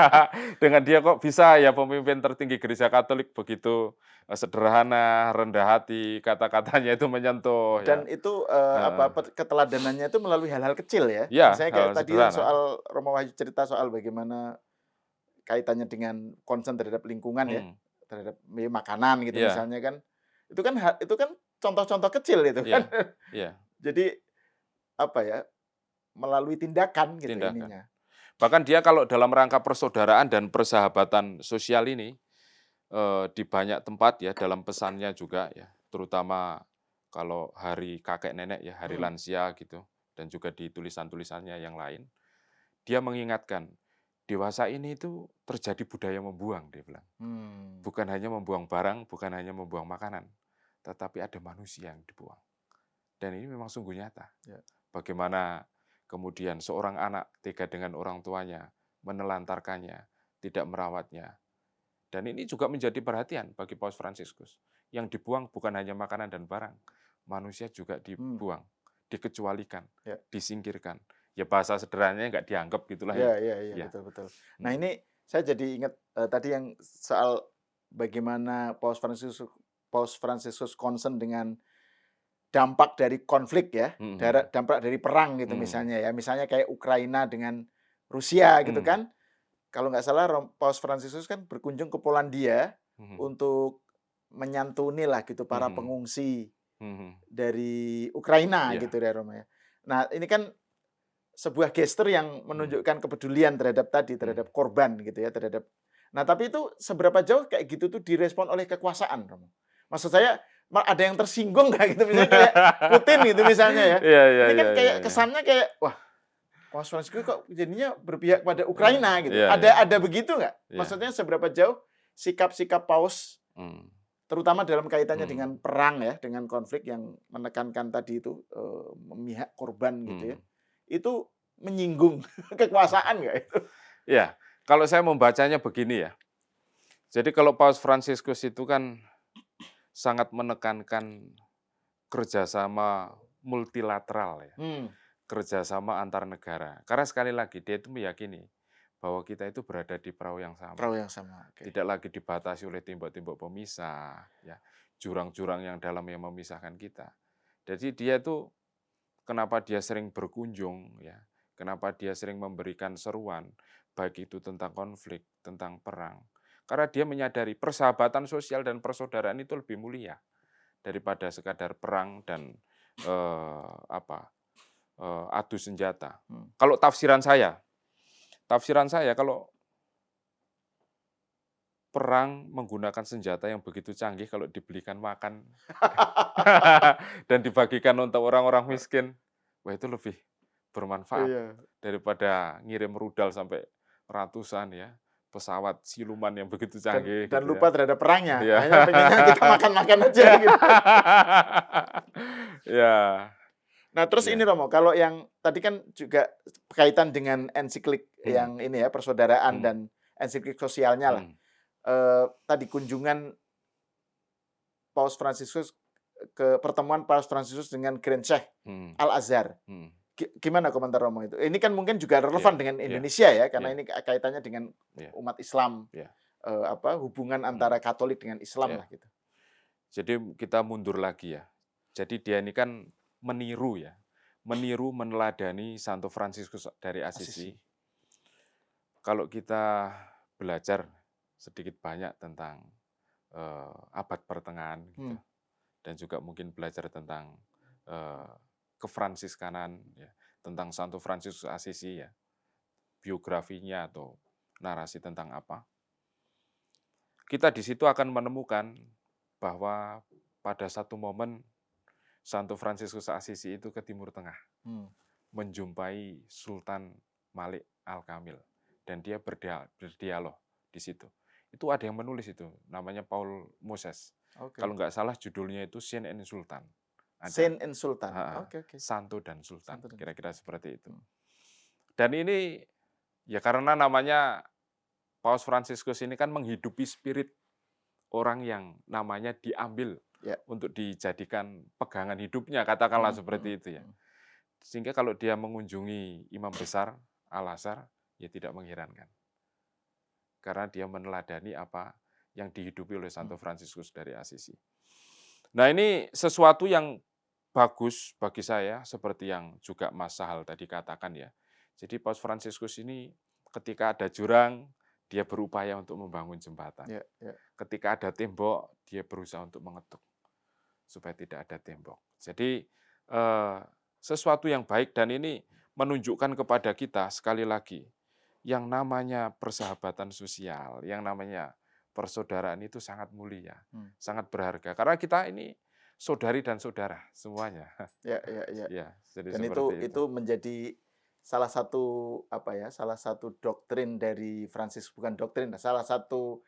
Dengan dia kok bisa ya pemimpin tertinggi Gereja Katolik begitu sederhana, rendah hati, kata-katanya itu menyentuh ya. Dan itu, Heeh. keteladanannya itu melalui hal-hal kecil ya? Ya, Misalnya kayak hal tadi yang sederhana. soal Romo Wahyu cerita soal bagaimana kaitannya dengan concern terhadap lingkungan ya, Hmm, terhadap makanan gitu iya, misalnya kan, itu kan contoh-contoh kecil itu kan. iya, iya, Jadi, apa ya, melalui tindakan gitu tindakan. ininya. Bahkan dia kalau dalam rangka persaudaraan dan persahabatan sosial ini, di banyak tempat ya dalam pesannya juga ya, terutama kalau hari kakek nenek ya, hari Mhm. lansia gitu, dan juga di tulisan-tulisannya yang lain, dia mengingatkan, dewasa ini itu terjadi budaya membuang, dia bilang. Mmm. Bukan hanya membuang barang, bukan hanya membuang makanan, tetapi ada manusia yang dibuang. Dan ini memang sungguh nyata. Ya. Bagaimana kemudian seorang anak tega dengan orang tuanya, menelantarkannya, tidak merawatnya. Dan ini juga menjadi perhatian bagi Paus Fransiskus. Yang dibuang bukan hanya makanan dan barang, manusia juga Mmm. dibuang, dikecualikan, Ya. disingkirkan. Ya bahasa sederhananya nggak dianggap gitulah ya. Iya, Ya. betul betul. Nah Mhm. ini saya jadi ingat, tadi yang soal bagaimana Paus Fransiskus concern dengan dampak dari konflik ya, Mhm. dampak dari perang gitu Mhm. misalnya ya, misalnya kayak Ukraina dengan Rusia gitu Mhm. kan. Kalau nggak salah Paus Fransiskus kan berkunjung ke Polandia Mhm. untuk menyantuni lah gitu para Mhm. pengungsi Mhm. dari Ukraina Iya. gitu ya Roma ya. Nah ini kan sebuah gestur yang Mhm. menunjukkan kepedulian terhadap tadi, Mhm. terhadap korban gitu ya, terhadap. Nah, tapi itu seberapa jauh kayak gitu tuh direspon oleh kekuasaan, Romo? Maksud saya, ada yang tersinggung nggak gitu? Misalnya kayak Putin gitu misalnya ya. Iya, iya, Ini iya, kan iya, kayak iya. kesannya kayak, wah, Paus Fransiskus kok jadinya berpihak pada Iya, Ukraina gitu. iya, iya, Ada iya. begitu nggak? Iya. Maksudnya seberapa jauh sikap-sikap Paus, Mmm. terutama dalam kaitannya Mhm. dengan perang ya, dengan konflik yang menekankan tadi itu, memihak korban gitu ya, Mhm. itu menyinggung kekuasaan nggak itu? Iya, kalau saya membacanya begini ya, jadi kalau Paus Fransiskus itu kan sangat menekankan kerjasama multilateral ya, Hmm. kerjasama antar negara. Karena sekali lagi dia itu meyakini bahwa kita itu berada di perahu yang sama, Perahu yang sama, oke. tidak lagi dibatasi oleh tembok-tembok pemisah, ya, jurang-jurang yang dalam yang memisahkan kita. Jadi dia itu kenapa dia sering berkunjung ya, kenapa dia sering memberikan seruan, baik itu tentang konflik, tentang perang. Karena dia menyadari persahabatan sosial dan persaudaraan itu lebih mulia daripada sekadar perang dan apa adu senjata. Hmm. Kalau tafsiran saya kalau perang menggunakan senjata yang begitu canggih kalau dibelikan makan dan dibagikan untuk orang-orang miskin, wah itu lebih bermanfaat Iya, daripada ngirim rudal sampai ratusan ya, pesawat siluman yang begitu canggih dan gitu ya. lupa terhadap perangnya, Iya. hanya pengennya kita makan-makan aja gitu. Iya, Nah, terus ini iya. Romo, kalau yang tadi kan juga berkaitan dengan ensiklik Mhm, yang ini ya, persaudaraan mhm, dan ensiklik sosialnya lah. mhm, Tadi kunjungan Paus Fransiskus pertemuan Paus Fransiskus dengan Grand Sheikh mhm, Al-Azhar. mhm. Gimana komentar Romo itu? Ini kan mungkin juga Iya, relevan dengan iya, Indonesia ya, iya, karena ini kaitannya dengan iya, umat Islam, iya, hubungan mhm, antara Katolik dengan Islam lah iya. gitu. Jadi kita mundur lagi ya. Jadi dia ini kan meniru ya, meniru meneladani Santo Fransiskus dari Assisi. Asisi. Kalau kita belajar sedikit banyak tentang abad pertengahan gitu, Hmm. dan juga mungkin belajar tentang eh, kefransiskanan ya, tentang Santo Fransiskus Assisi ya, biografinya atau narasi tentang apa. Kita di situ akan menemukan bahwa pada satu momen Santo Fransiskus Assisi itu ke Timur Tengah, menjumpai Sultan Malik Al-Kamil, dan dia berdialog di situ. Itu ada yang menulis itu, namanya Paul Moses. Kalau nggak salah judulnya itu Saint and Sultan. Saint and Sultan. Santo dan Sultan, kira-kira seperti itu. Dan ini ya karena namanya Paus Fransiskus ini kan menghidupi spirit orang yang namanya diambil untuk dijadikan pegangan hidupnya, katakanlah seperti itu ya. Sehingga kalau dia mengunjungi imam besar Al-Azhar, ya tidak mengherankan. Karena dia meneladani apa yang dihidupi oleh Santo Fransiskus dari Assisi. Nah, ini sesuatu yang bagus bagi saya, seperti yang juga Mas Sahal tadi katakan ya. Jadi Paus Fransiskus ini ketika ada jurang, dia berupaya untuk membangun jembatan. Ketika ada tembok, dia berusaha untuk mengetuk supaya tidak ada tembok. Jadi sesuatu yang baik, dan ini menunjukkan kepada kita sekali lagi yang namanya persahabatan sosial, yang namanya persaudaraan itu sangat mulia, sangat berharga. Karena kita ini saudari dan saudara semuanya. Ya, dan itu menjadi salah satu salah satu doktrin dari Fransiskus, bukan doktrin, salah satu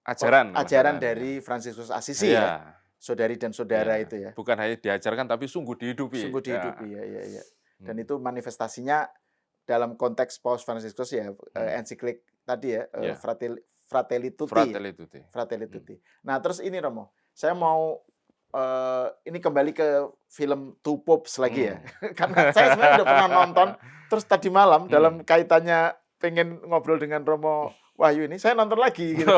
ajaran dari Fransiskus Assisi ya. Saudari dan saudara itu ya. Bukan hanya diajarkan tapi sungguh dihidupi. Sungguh dihidupi ya. Dan itu manifestasinya dalam konteks Paus Fransiskus ya, ensiklik tadi ya, Fratelli Tutti. Nah, terus ini Romo, saya mau ini kembali ke film Two Popes lagi ya. Karena saya sebenarnya udah pernah nonton, terus tadi malam dalam kaitannya pengen ngobrol dengan Romo Wahyu ini, saya nonton lagi gitu.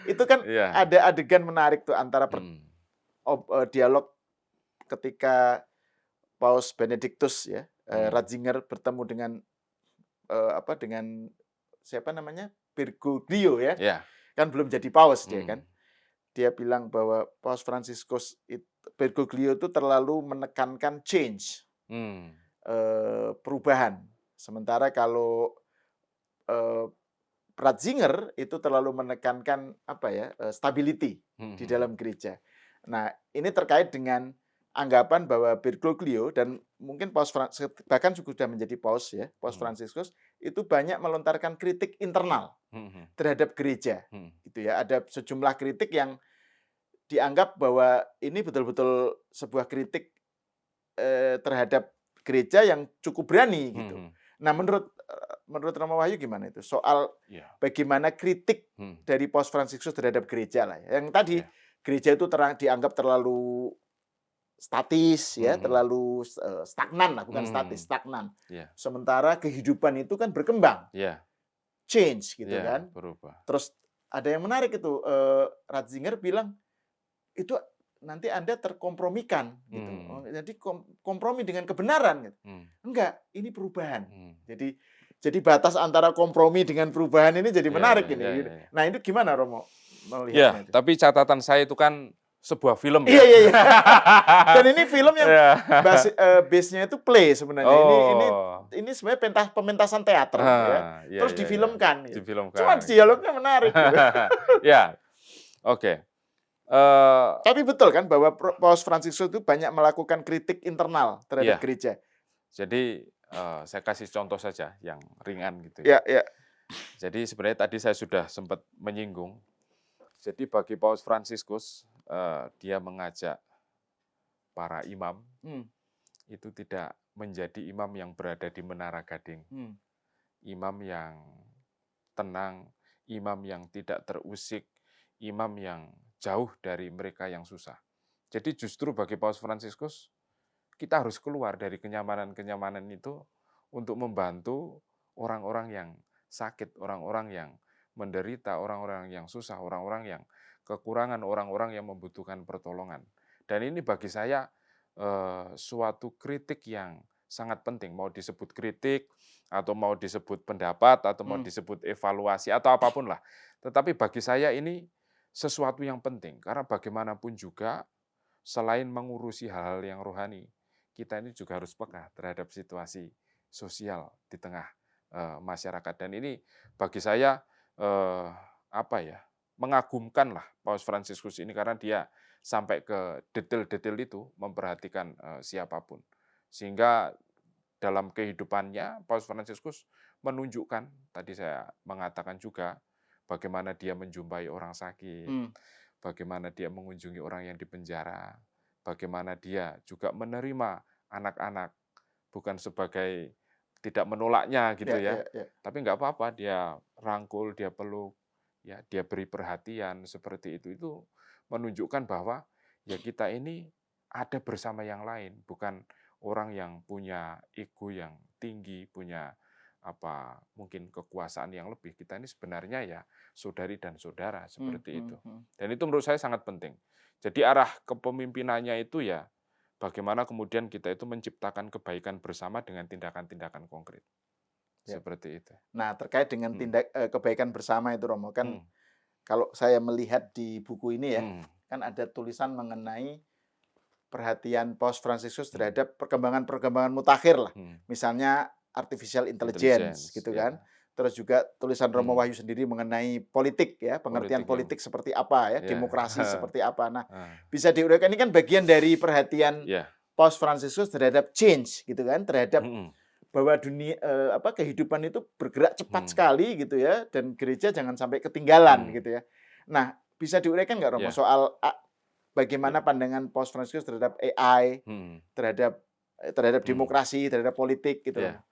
Itu kan ada adegan menarik tuh antara dialog ketika Paus Benedictus ya, Ratzinger bertemu dengan dengan siapa namanya? Bergoglio ya. Kan belum jadi paus dia kan. Dia bilang bahwa Paus Fransiskus Bergoglio itu terlalu menekankan change, perubahan. Sementara kalau Ratzinger itu terlalu menekankan stability di dalam gereja. Nah, ini terkait dengan anggapan bahwa Bergoglio, dan mungkin Paus bahkan sudah menjadi Paus ya, Paus Fransiskus itu banyak melontarkan kritik internal terhadap gereja, gitu ya. Ada sejumlah kritik yang dianggap bahwa ini betul-betul sebuah kritik terhadap gereja yang cukup berani gitu. Nah, menurut Romo Wahyu gimana itu soal bagaimana kritik dari Paus Fransiskus terhadap gereja lah ya. Yang tadi gereja itu dianggap terlalu statis ya, terlalu stagnan lah, bukan statis, stagnan. Sementara kehidupan itu kan berkembang, change gitu kan, berubah. Terus ada yang menarik itu, Ratzinger bilang itu nanti Anda terkompromikan gitu. Jadi kompromi dengan kebenaran gitu. Enggak, ini perubahan. Jadi batas antara kompromi dengan perubahan ini jadi menarik ini. Nah, itu gimana Romo melihatnya? Tapi catatan saya itu kan sebuah film ya. Iya. Dan ini film yang base-nya itu play sebenarnya. Ini sebenarnya pementasan teater ya. Terus difilmkan. Cuma dialognya menarik. Oke. Tapi betul kan bahwa Paus Fransiskus itu banyak melakukan kritik internal terhadap gereja. Jadi saya kasih contoh saja yang ringan gitu ya. Jadi sebenarnya tadi saya sudah sempat menyinggung. Jadi bagi Paus Fransiskus, dia mengajak para imam itu tidak menjadi imam yang berada di Menara Gading. Imam yang tenang, imam yang tidak terusik, imam yang jauh dari mereka yang susah. Jadi justru bagi Paus Fransiskus, kita harus keluar dari kenyamanan-kenyamanan itu untuk membantu orang-orang yang sakit, orang-orang yang menderita, orang-orang yang susah, orang-orang yang kekurangan, orang-orang yang membutuhkan pertolongan. Dan ini bagi saya suatu kritik yang sangat penting, mau disebut kritik, atau mau disebut pendapat, atau mau disebut evaluasi, atau apapun lah. Tetapi bagi saya ini sesuatu yang penting, karena bagaimanapun juga, selain mengurusi hal-hal yang rohani, kita ini juga harus peka terhadap situasi sosial di tengah masyarakat. Dan ini bagi saya mengagumkan lah Paus Fransiskus ini karena dia sampai ke detail-detail itu memperhatikan siapapun. Sehingga dalam kehidupannya Paus Fransiskus menunjukkan, tadi saya mengatakan juga, bagaimana dia menjumpai orang sakit, Hmm. bagaimana dia mengunjungi orang yang dipenjara, bagaimana dia juga menerima anak-anak, bukan sebagai tidak menolaknya gitu Ya, ya, ya, ya. tapi nggak apa-apa, dia rangkul, dia peluk, ya dia beri perhatian seperti itu menunjukkan bahwa ya kita ini ada bersama yang lain, bukan orang yang punya ego yang tinggi, punya apa mungkin kekuasaan yang lebih. Kita ini sebenarnya ya saudari dan saudara Hmm, seperti hmm, itu. hmm. Dan itu menurut saya sangat penting. Jadi arah kepemimpinannya itu ya bagaimana kemudian kita itu menciptakan kebaikan bersama dengan tindakan-tindakan konkret. Ya. Seperti itu. Nah, terkait dengan kebaikan bersama itu, Romo, kan Hmm. kalau saya melihat di buku ini ya, Hmm. kan ada tulisan mengenai perhatian Paus Fransiskus Hmm. terhadap perkembangan-perkembangan mutakhir lah. Hmm. Misalnya artificial intelligence Intelligence, gitu ya. kan. Terus juga tulisan Romo Hmm. Wahyu sendiri mengenai politik ya, pengertian Politik yang politik seperti apa ya, ya. demokrasi seperti apa. Nah, Ah, bisa diuraikan ini kan bagian dari perhatian ya. Paus Fransiskus terhadap change gitu kan, terhadap Hmm. bahwa dunia kehidupan itu bergerak cepat Hmm. sekali gitu ya, dan gereja jangan sampai ketinggalan Hmm. gitu ya. Nah, bisa diuraikan nggak, Romo, Ya. soal bagaimana Ya. pandangan Paus Fransiskus terhadap AI, Hmm. terhadap demokrasi, terhadap politik gitu, Ya. Romo?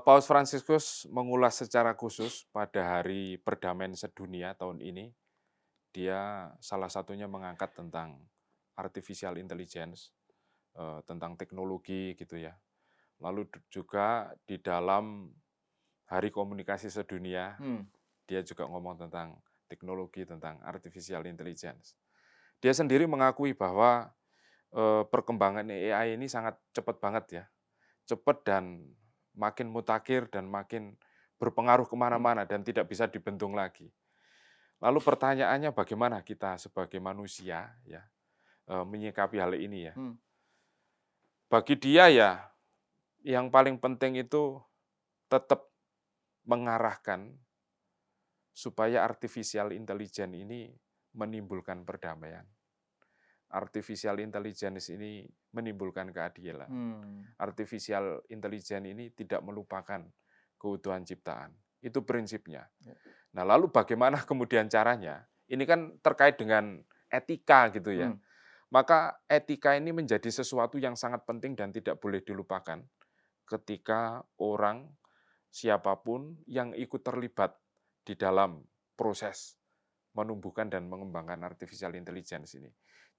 Paus Fransiskus mengulas secara khusus pada Hari Perdamaian Sedunia tahun ini. Dia salah satunya mengangkat tentang artificial intelligence, tentang teknologi gitu ya. Lalu juga di dalam Hari Komunikasi Sedunia, dia juga ngomong tentang teknologi, tentang artificial intelligence. Dia sendiri mengakui bahwa perkembangan AI ini sangat cepat banget ya. Cepat dan makin mutakhir dan makin berpengaruh kemana-mana dan tidak bisa dibendung lagi. Lalu pertanyaannya bagaimana kita sebagai manusia ya menyikapi hal ini ya. Bagi dia ya yang paling penting itu tetap mengarahkan supaya artificial intelligence ini menimbulkan perdamaian. Artificial intelligence ini menimbulkan keadilan. Artificial intelligence ini tidak melupakan keutuhan ciptaan. Itu prinsipnya. Nah, lalu bagaimana kemudian caranya? Ini kan terkait dengan etika gitu ya. Maka etika ini menjadi sesuatu yang sangat penting dan tidak boleh dilupakan ketika orang siapapun yang ikut terlibat di dalam proses menumbuhkan dan mengembangkan artificial intelligence ini.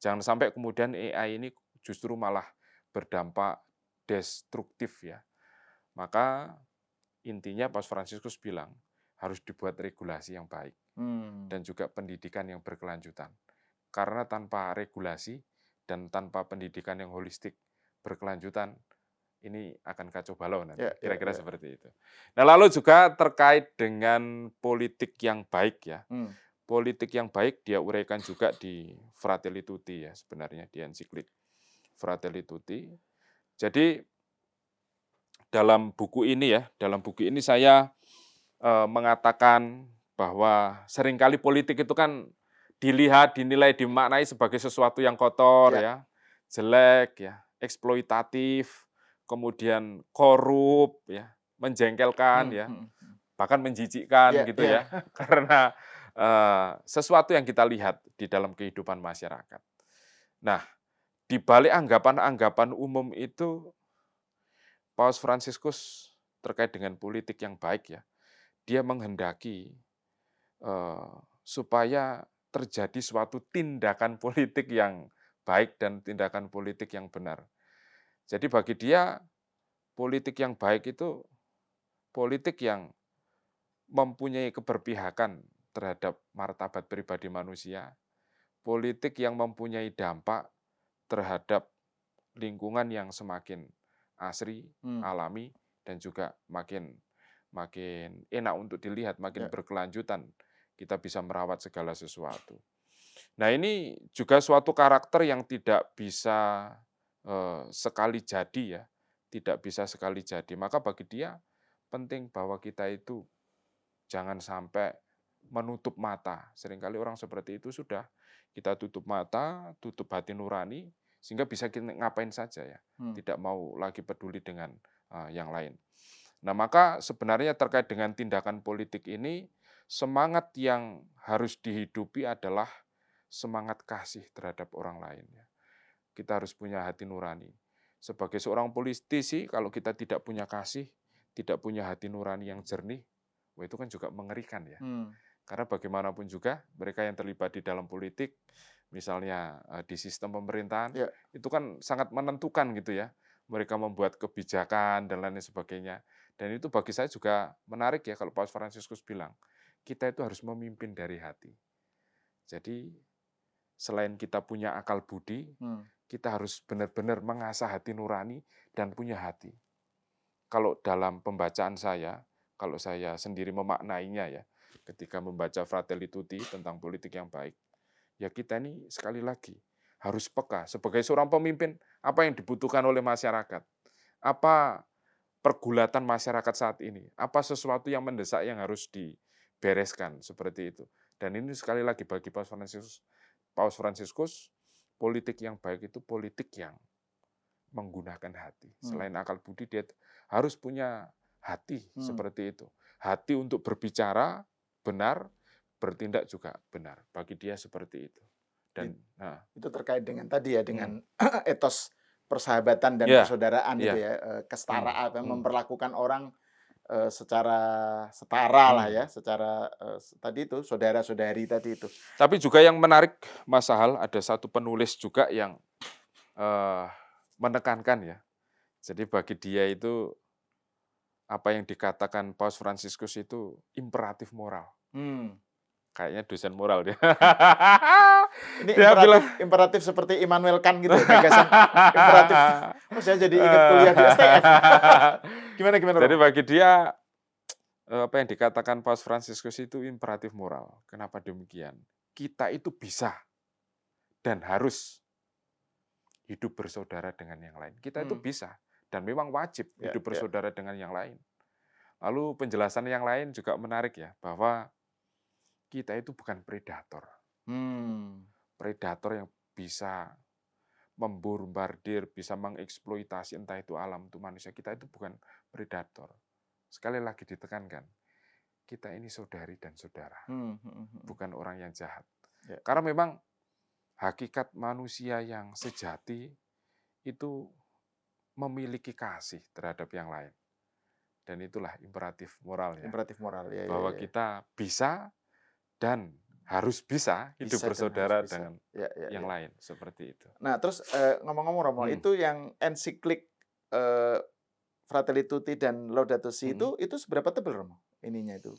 Jangan sampai kemudian AI ini justru malah berdampak destruktif ya. Maka intinya Paus Fransiskus bilang harus dibuat regulasi yang baik dan juga pendidikan yang berkelanjutan. Karena tanpa regulasi dan tanpa pendidikan yang holistik berkelanjutan, ini akan kacau balau nanti. Kira-kira seperti itu. Nah, lalu juga terkait dengan politik yang baik ya. Politik yang baik dia uraikan juga di Fratelli Tutti ya sebenarnya, di ensiklik Fratelli Tutti. Jadi dalam buku ini saya mengatakan bahwa seringkali politik itu kan dilihat, dinilai, dimaknai sebagai sesuatu yang kotor ya, jelek ya, eksploitatif, kemudian korup ya, menjengkelkan ya, bahkan menjijikkan gitu ya, karena sesuatu yang kita lihat di dalam kehidupan masyarakat. Nah, di balik anggapan-anggapan umum itu, Paus Fransiskus terkait dengan politik yang baik ya, dia menghendaki supaya terjadi suatu tindakan politik yang baik dan tindakan politik yang benar. Jadi bagi dia, politik yang baik itu politik yang mempunyai keberpihakan terhadap martabat pribadi manusia, politik yang mempunyai dampak terhadap lingkungan yang semakin asri, alami, dan juga makin enak untuk dilihat, makin berkelanjutan. Kita bisa merawat segala sesuatu. Nah, ini juga suatu karakter yang tidak bisa sekali jadi ya, tidak bisa sekali jadi. Maka bagi dia penting bahwa kita itu jangan sampai menutup mata. Seringkali orang seperti itu sudah kita tutup mata, tutup hati nurani, sehingga bisa kita ngapain saja ya, tidak mau lagi peduli dengan yang lain. Nah, maka sebenarnya terkait dengan tindakan politik ini, semangat yang harus dihidupi adalah semangat kasih terhadap orang lain. Ya. Kita harus punya hati nurani. Sebagai seorang politisi, kalau kita tidak punya kasih, tidak punya hati nurani yang jernih, wah itu kan juga mengerikan ya. Karena bagaimanapun juga mereka yang terlibat di dalam politik, misalnya di sistem pemerintahan, itu kan sangat menentukan gitu ya. Mereka membuat kebijakan dan lain sebagainya. Dan itu bagi saya juga menarik ya kalau Paus Fransiskus bilang, kita itu harus memimpin dari hati. Jadi selain kita punya akal budi, kita harus benar-benar mengasah hati nurani dan punya hati. Kalau dalam pembacaan saya, kalau saya sendiri memaknainya ya, ketika membaca Fratelli Tutti tentang politik yang baik, ya kita ini sekali lagi harus peka sebagai seorang pemimpin apa yang dibutuhkan oleh masyarakat, apa pergulatan masyarakat saat ini, apa sesuatu yang mendesak yang harus dibereskan seperti itu. Dan ini sekali lagi bagi Paus Fransiskus, politik yang baik itu politik yang menggunakan hati. Selain akal budi, dia harus punya hati seperti itu. Hati untuk berbicara benar, bertindak juga benar. Bagi dia seperti itu. Dan itu terkait dengan tadi ya, dengan etos persahabatan dan persaudaraan itu ya, kesetaraan, memperlakukan orang secara setara lah ya, secara tadi itu saudara-saudari tadi itu. Tapi juga yang menarik, Mas Sahal, ada satu penulis juga yang menekankan ya. Jadi bagi dia itu apa yang dikatakan Paus Fransiskus itu imperatif moral. Kayaknya dosen moral dia. Ini imperatif seperti Immanuel Kant gitu, gagasan imperatif. Oh, saya jadi ingat kuliah di STF. Gimana? Jadi bagi dia apa yang dikatakan Paus Fransiskus itu imperatif moral. Kenapa demikian? Kita itu bisa dan harus hidup bersaudara dengan yang lain. Kita itu bisa dan memang wajib hidup bersaudara dengan yang lain. Lalu penjelasan yang lain juga menarik ya, bahwa kita itu bukan predator. Predator yang bisa membombardir, bisa mengeksploitasi entah itu alam, itu manusia. Kita itu bukan predator. Sekali lagi ditekankan, kita ini saudari dan saudara, bukan orang yang jahat. Karena memang hakikat manusia yang sejati itu memiliki kasih terhadap yang lain. Dan itulah imperatif moral ya. Imperatif moral ya. Bahwa kita bisa dan harus bisa hidup bersaudara dengan yang lain seperti itu. Nah, terus ngomong-ngomong Romo, itu yang ensiklik Fratelli Tutti dan Laudato Si itu seberapa tebal Romo ininya itu?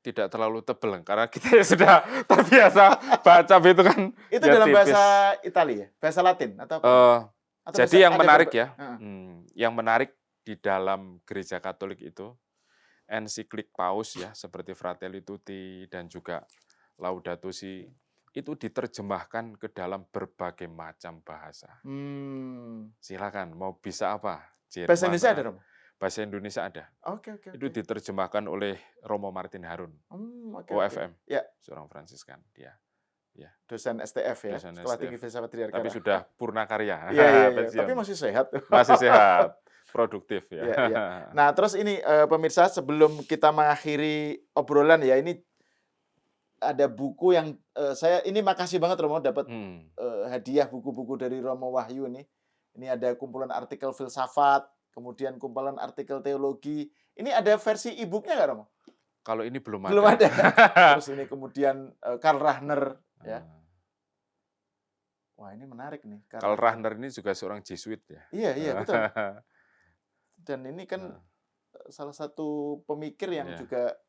Tidak terlalu tebal karena kita sudah terbiasa baca itu kan. Itu dalam bahasa Italia, bahasa Latin atau apa? Jadi yang menarik ya, yang menarik di dalam Gereja Katolik itu ensiklik Paus ya, seperti Fratelli Tutti dan juga Laudato Si itu diterjemahkan ke dalam berbagai macam bahasa. Silakan mau bisa apa? Jerman, bahasa Indonesia ada Romo? Bahasa Indonesia ada. Oke. Itu diterjemahkan oleh Romo Martin Harun, OFM, seorang Fransiskan dia. Ya. Dosen STF ya, Sekolah Tinggi Filsafat Triarka. Tapi sudah purna karya. Iya. Tapi masih sehat. Masih sehat, produktif ya. Nah, terus ini pemirsa, sebelum kita mengakhiri obrolan ya, ini ada buku yang saya ini makasih banget Romo dapat hadiah buku-buku dari Romo Wahyu ini. Ini ada kumpulan artikel filsafat, kemudian kumpulan artikel teologi. Ini ada versi e-booknya nggak Romo? Kalau ini belum ada. Belum ada. Terus ini kemudian Karl Rahner ya. Wah, ini menarik nih. Karl Rahner ini juga seorang Jesuit ya. Iya, betul. Dan ini kan salah satu pemikir yang juga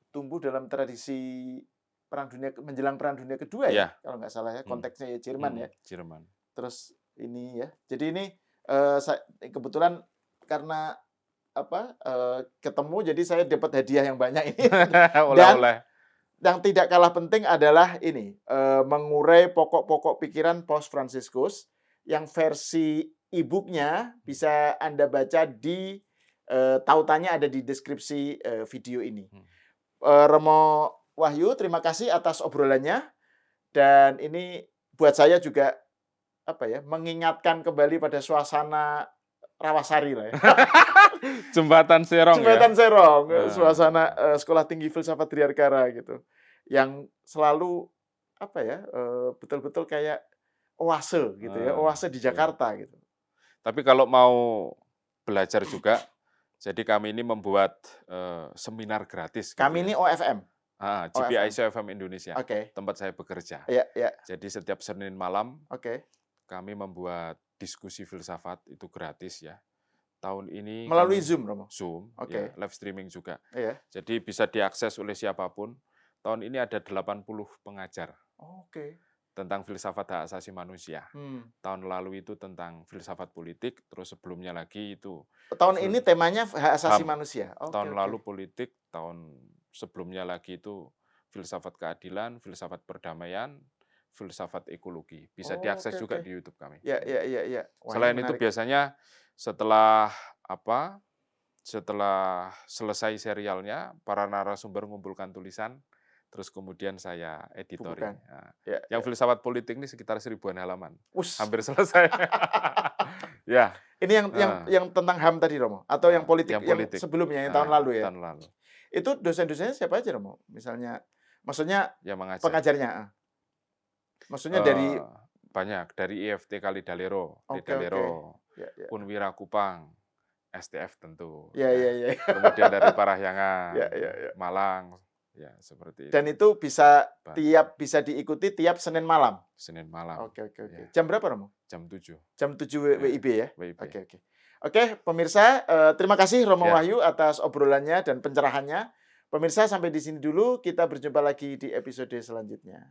tumbuh dalam tradisi perang dunia menjelang perang dunia kedua ya. Kalau nggak salah ya, konteksnya ya Jerman ya. Jerman. Terus ini ya. Jadi ini kebetulan karena ketemu, jadi saya dapat hadiah yang banyak ini. Oleh-oleh. Yang tidak kalah penting adalah ini, mengurai pokok-pokok pikiran Paus Fransiskus yang versi e-booknya bisa Anda baca di tautannya ada di deskripsi video ini. Romo Wahyu, terima kasih atas obrolannya. Dan ini buat saya juga mengingatkan kembali pada suasana Rawasari lah ya. Jembatan Serong Jembatan ya. Serong, suasana Sekolah Tinggi Filsafat Triarkara gitu. Yang selalu betul-betul kayak oase gitu ya, oase di Jakarta gitu. Tapi kalau mau belajar juga, jadi kami ini membuat seminar gratis. Kami ini OFM. GPIC OFM Indonesia, Oke. tempat saya bekerja. Iya. Jadi setiap Senin malam, Oke. kami membuat diskusi filsafat itu gratis ya. Tahun ini Melalui kami, Zoom, Romo? Zoom, Oke. ya, live streaming juga. Iya. Jadi bisa diakses oleh siapapun. Tahun ini ada 80 pengajar Oke. tentang filsafat hak asasi manusia. Tahun lalu itu tentang filsafat politik, terus sebelumnya lagi itu. Tahun ini temanya hak asasi manusia. Tahun lalu politik, tahun sebelumnya lagi itu filsafat keadilan, filsafat perdamaian, filsafat ekologi. Bisa diakses juga di YouTube kami. Iya. Selain itu biasanya setelah selesai serialnya, para narasumber mengumpulkan tulisan, terus kemudian saya editori. Yang filsafat politik ini sekitar 1000-an halaman. Hampir selesai. Ya. Ini yang tentang HAM tadi, Romo? Atau yang politik yang sebelumnya, yang tahun lalu ya? Tahun lalu. Itu dosen-dosennya siapa aja, Romo? Misalnya, maksudnya pengajarnya? Maksudnya dari banyak, dari IFT Kalidalero, Unwira Kupang, STF tentu. Iya. Kemudian dari Parahyangan, Malang, ya seperti itu. Dan itu bisa diikuti tiap Senin malam. Senin malam. Oke. Jam berapa, Romo? Jam 7. Jam 7 WIB ya? WIB. Oke, pemirsa, terima kasih Romo Wahyu atas obrolannya dan pencerahannya. Pemirsa, sampai di sini dulu. Kita berjumpa lagi di episode selanjutnya.